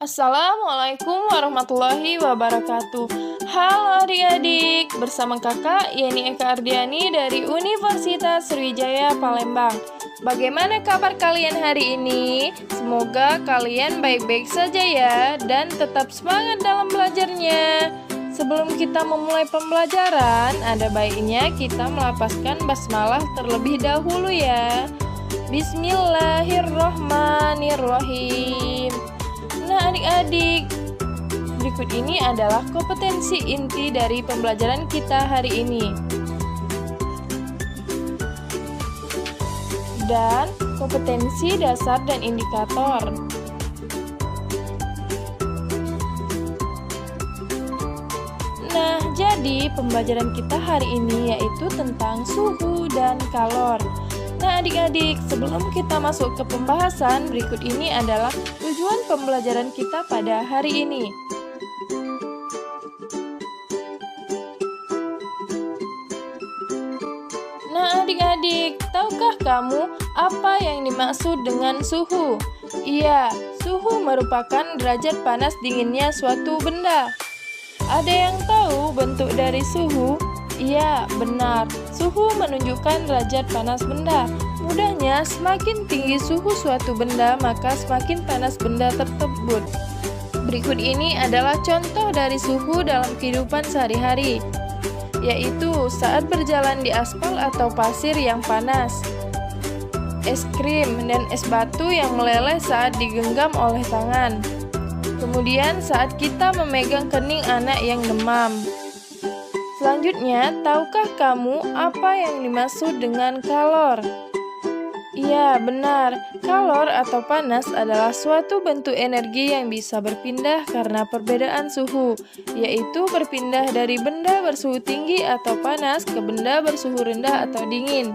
Assalamualaikum warahmatullahi wabarakatuh. Halo adik-adik, bersama kakak Yeni Eka Ardiani dari Universitas Sriwijaya Palembang. Bagaimana kabar kalian hari ini? Semoga kalian baik-baik saja ya, dan tetap semangat dalam belajarnya. Sebelum kita memulai pembelajaran, ada baiknya kita melafazkan basmalah terlebih dahulu ya. Bismillahirrohmanirrohim. Nah adik-adik, berikut ini adalah kompetensi inti dari pembelajaran kita hari ini. Dan kompetensi dasar dan indikator. Nah, jadi pembelajaran kita hari ini yaitu tentang suhu dan kalor. Nah adik-adik, sebelum kita masuk ke pembahasan, berikut ini adalah tujuan pembelajaran kita pada hari ini. Nah adik-adik, tahukah kamu apa yang dimaksud dengan suhu? Iya, suhu merupakan derajat panas dinginnya suatu benda. Ada yang tahu bentuk dari suhu? Iya, benar. Suhu menunjukkan derajat panas benda. Mudahnya, semakin tinggi suhu suatu benda, maka semakin panas benda tersebut. Berikut ini adalah contoh dari suhu dalam kehidupan sehari-hari, yaitu saat berjalan di aspal atau pasir yang panas, es krim dan es batu yang meleleh saat digenggam oleh tangan. Kemudian saat kita memegang kening anak yang demam. Selanjutnya, tahukah kamu apa yang dimaksud dengan kalor? Iya, benar. Kalor atau panas adalah suatu bentuk energi yang bisa berpindah karena perbedaan suhu, yaitu berpindah dari benda bersuhu tinggi atau panas ke benda bersuhu rendah atau dingin.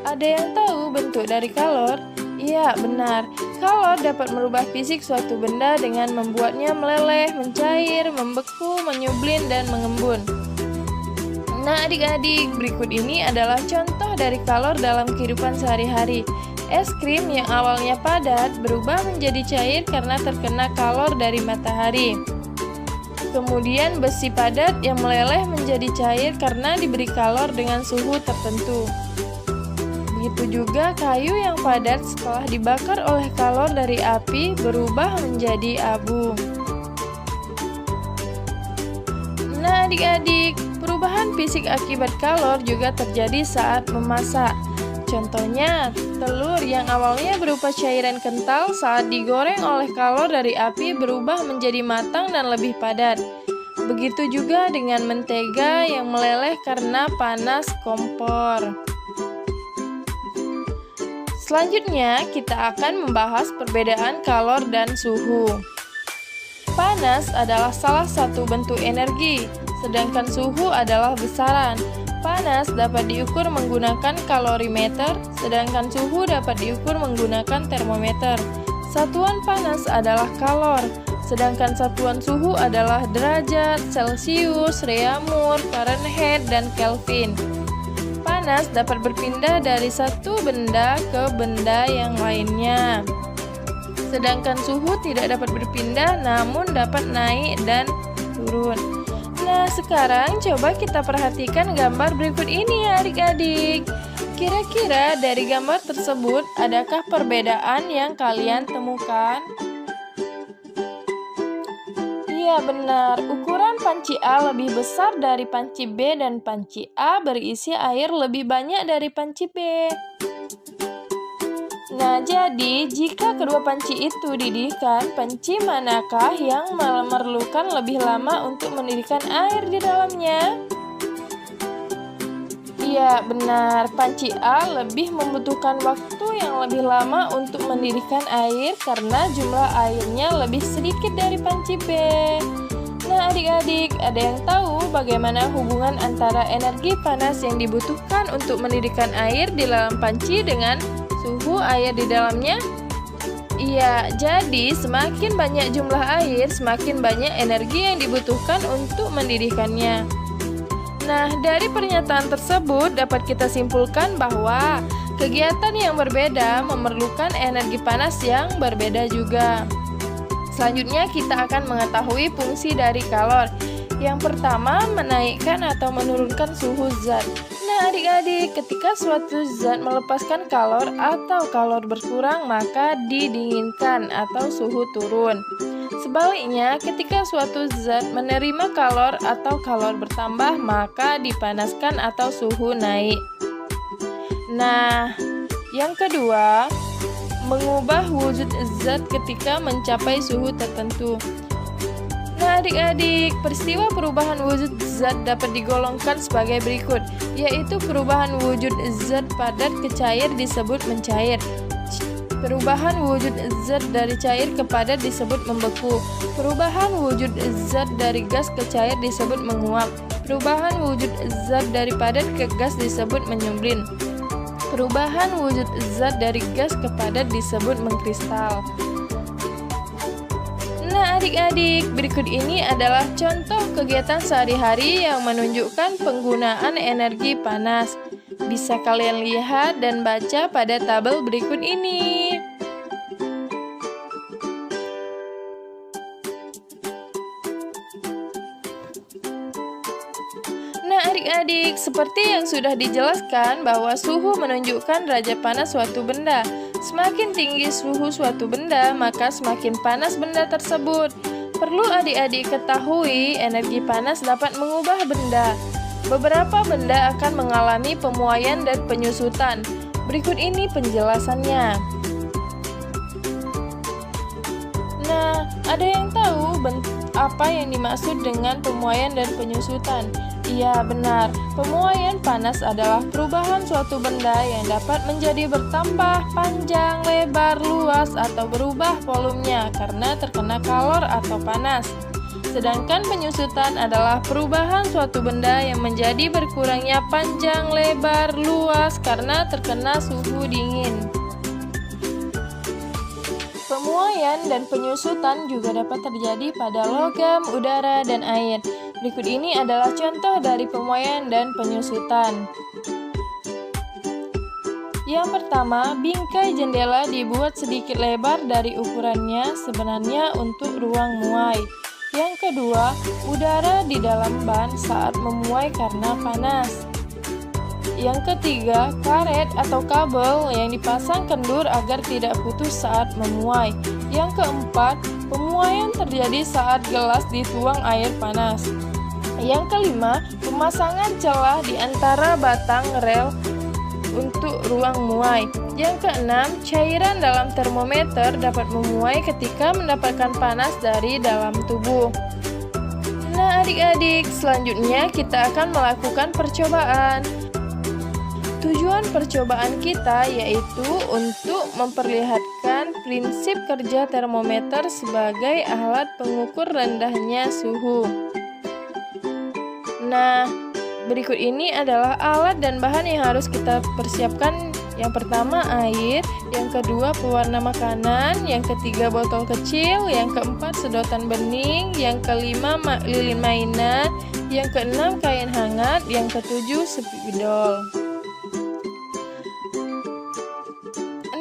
Ada yang tahu bentuk dari kalor? Iya, benar. Kalor dapat merubah fisik suatu benda dengan membuatnya meleleh, mencair, membeku, menyublin, dan mengembun. Nah adik-adik, berikut ini adalah contoh dari kalor dalam kehidupan sehari-hari. Es krim yang awalnya padat berubah menjadi cair karena terkena kalor dari matahari. Kemudian besi padat yang meleleh menjadi cair karena diberi kalor dengan suhu tertentu. Begitu juga kayu yang padat setelah dibakar oleh kalor dari api berubah menjadi abu. Nah adik-adik, perubahan fisik akibat kalor juga terjadi saat memasak. Contohnya, telur yang awalnya berupa cairan kental saat digoreng oleh kalor dari api berubah menjadi matang dan lebih padat. Begitu juga dengan mentega yang meleleh karena panas kompor. Selanjutnya, kita akan membahas perbedaan kalor dan suhu. Panas adalah salah satu bentuk energi, sedangkan suhu adalah besaran. Panas dapat diukur menggunakan kalorimeter, sedangkan suhu dapat diukur menggunakan termometer. Satuan panas adalah kalor, sedangkan satuan suhu adalah derajat, Celcius, Reaumur, Fahrenheit, dan Kelvin. Panas dapat berpindah dari satu benda ke benda yang lainnya. Sedangkan suhu tidak dapat berpindah namun dapat naik dan turun. Nah, sekarang coba kita perhatikan gambar berikut ini ya adik-adik. Kira-kira dari gambar tersebut adakah perbedaan yang kalian temukan? Iya benar, ukuran panci A lebih besar dari panci B dan panci A berisi air lebih banyak dari panci B. Nah, jadi jika kedua panci itu didihkan, panci manakah yang memerlukan lebih lama untuk mendidihkan air di dalamnya? Iya, benar. Panci A lebih membutuhkan waktu yang lebih lama untuk mendidihkan air karena jumlah airnya lebih sedikit dari panci B. Nah, adik-adik, ada yang tahu bagaimana hubungan antara energi panas yang dibutuhkan untuk mendidihkan air di dalam panci dengan suhu air di dalamnya? Iya, jadi semakin banyak jumlah air, semakin banyak energi yang dibutuhkan untuk mendidihkannya. Nah, dari pernyataan tersebut dapat kita simpulkan bahwa kegiatan yang berbeda memerlukan energi panas yang berbeda juga. Selanjutnya kita akan mengetahui fungsi dari kalor. Yang pertama, menaikkan atau menurunkan suhu zat. Nah adik-adik, ketika suatu zat melepaskan kalor atau kalor berkurang, maka didinginkan atau suhu turun. Sebaliknya, ketika suatu zat menerima kalor atau kalor bertambah, maka dipanaskan atau suhu naik. Nah, yang kedua, mengubah wujud zat ketika mencapai suhu tertentu. Nah adik-adik, peristiwa perubahan wujud zat dapat digolongkan sebagai berikut, yaitu perubahan wujud zat padat ke cair disebut mencair. Perubahan wujud zat dari cair ke padat disebut membeku. Perubahan wujud zat dari gas ke cair disebut menguap. Perubahan wujud zat dari padat ke gas disebut menyublin. Perubahan wujud zat dari gas ke padat disebut mengkristal. Nah adik-adik, berikut ini adalah contoh kegiatan sehari-hari yang menunjukkan penggunaan energi panas. Bisa kalian lihat dan baca pada tabel berikut ini. Nah adik-adik, seperti yang sudah dijelaskan bahwa suhu menunjukkan derajat panas suatu benda. Semakin tinggi suhu suatu benda, maka semakin panas benda tersebut. Perlu adik-adik ketahui, energi panas dapat mengubah benda. Beberapa benda akan mengalami pemuaian dan penyusutan. Berikut ini penjelasannya. Nah, ada yang tahu apa yang dimaksud dengan pemuaian dan penyusutan? Iya, benar. Pemuaian panas adalah perubahan suatu benda yang dapat menjadi bertambah panjang, lebar, luas, atau berubah volumenya karena terkena kalor atau panas. Sedangkan penyusutan adalah perubahan suatu benda yang menjadi berkurangnya panjang, lebar, luas karena terkena suhu dingin. Pemuaian dan penyusutan juga dapat terjadi pada logam, udara, dan air. Berikut ini adalah contoh dari pemuaian dan penyusutan. Yang pertama, bingkai jendela dibuat sedikit lebar dari ukurannya sebenarnya untuk ruang muai. Yang kedua, udara di dalam ban saat memuai karena panas. Yang ketiga, karet atau kabel yang dipasang kendur agar tidak putus saat memuai. Yang keempat, pemuaian terjadi saat gelas dituang air panas. Yang kelima, pemasangan celah di antara batang rel untuk ruang muai. Yang keenam, cairan dalam termometer dapat memuai ketika mendapatkan panas dari dalam tubuh. Nah adik-adik, selanjutnya kita akan melakukan percobaan. Tujuan percobaan kita yaitu untuk memperlihatkan prinsip kerja termometer sebagai alat pengukur rendahnya suhu. Nah, berikut ini adalah alat dan bahan yang harus kita persiapkan. Yang pertama air, yang kedua pewarna makanan, yang ketiga botol kecil, yang keempat sedotan bening, yang kelima lilin mainan, yang keenam kain hangat, yang ketujuh spidol.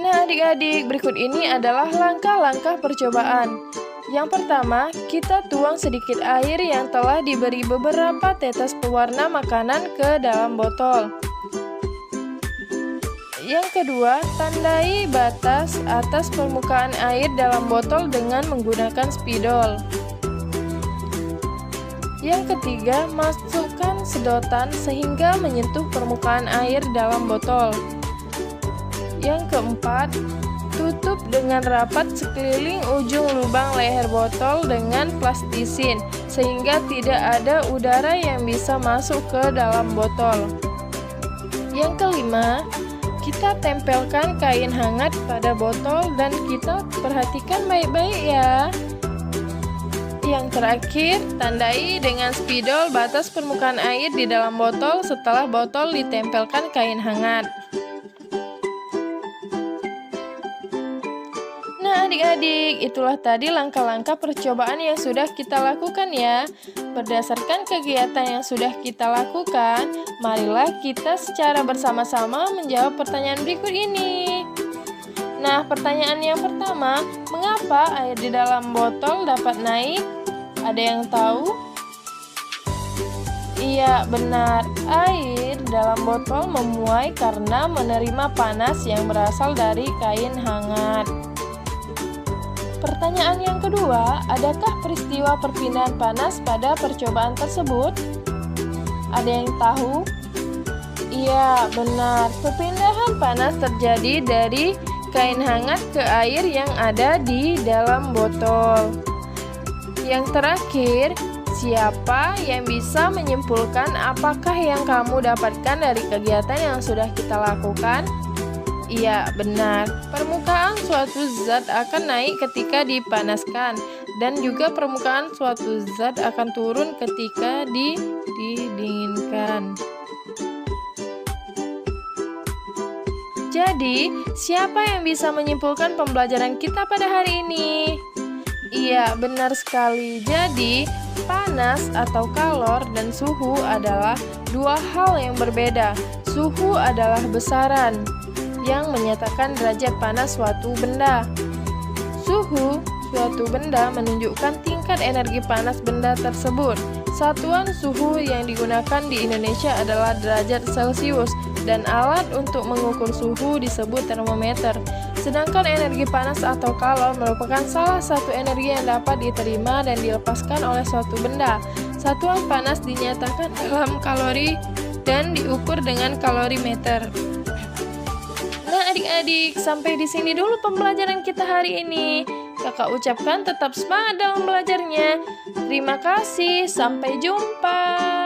Nah adik-adik, berikut ini adalah langkah-langkah percobaan. Yang pertama, kita tuang sedikit air yang telah diberi beberapa tetes pewarna makanan ke dalam botol. Yang kedua, tandai batas atas permukaan air dalam botol dengan menggunakan spidol. Yang ketiga, masukkan sedotan sehingga menyentuh permukaan air dalam botol. Yang keempat, tutup dengan rapat sekeliling ujung lubang leher botol dengan plastisin sehingga tidak ada udara yang bisa masuk ke dalam botol. Yang kelima, kita tempelkan kain hangat pada botol dan kita perhatikan baik-baik ya. Yang terakhir, tandai dengan spidol batas permukaan air di dalam botol setelah botol ditempelkan kain hangat. Nah adik-adik, itulah tadi langkah-langkah percobaan yang sudah kita lakukan ya. Berdasarkan kegiatan yang sudah kita lakukan, marilah kita secara bersama-sama menjawab pertanyaan berikut ini. Nah, pertanyaan yang pertama, mengapa air di dalam botol dapat naik? Ada yang tahu? Iya, benar. Air dalam botol memuai karena menerima panas yang berasal dari kain hangat. Pertanyaan yang kedua, adakah peristiwa perpindahan panas pada percobaan tersebut? Ada yang tahu? Iya, benar. Perpindahan panas terjadi dari kain hangat ke air yang ada di dalam botol. Yang terakhir, siapa yang bisa menyimpulkan apakah yang kamu dapatkan dari kegiatan yang sudah kita lakukan? Iya, benar. Permukaan suatu zat akan naik ketika dipanaskan, dan juga permukaan suatu zat akan turun ketika didinginkan. Jadi, siapa yang bisa menyimpulkan pembelajaran kita pada hari ini? Iya, benar sekali. Jadi, panas atau kalor dan suhu adalah dua hal yang berbeda. Suhu adalah besaran yang menyatakan derajat panas suatu benda. Suhu suatu benda menunjukkan tingkat energi panas benda tersebut. Satuan suhu yang digunakan di Indonesia adalah derajat Celcius, dan alat untuk mengukur suhu disebut termometer. Sedangkan energi panas atau kalor merupakan salah satu energi yang dapat diterima dan dilepaskan oleh suatu benda. Satuan panas dinyatakan dalam kalori dan diukur dengan kalorimeter. Nah, adik-adik, sampai di sini dulu pembelajaran kita hari ini. Kakak ucapkan tetap semangat dalam belajarnya. Terima kasih, sampai jumpa.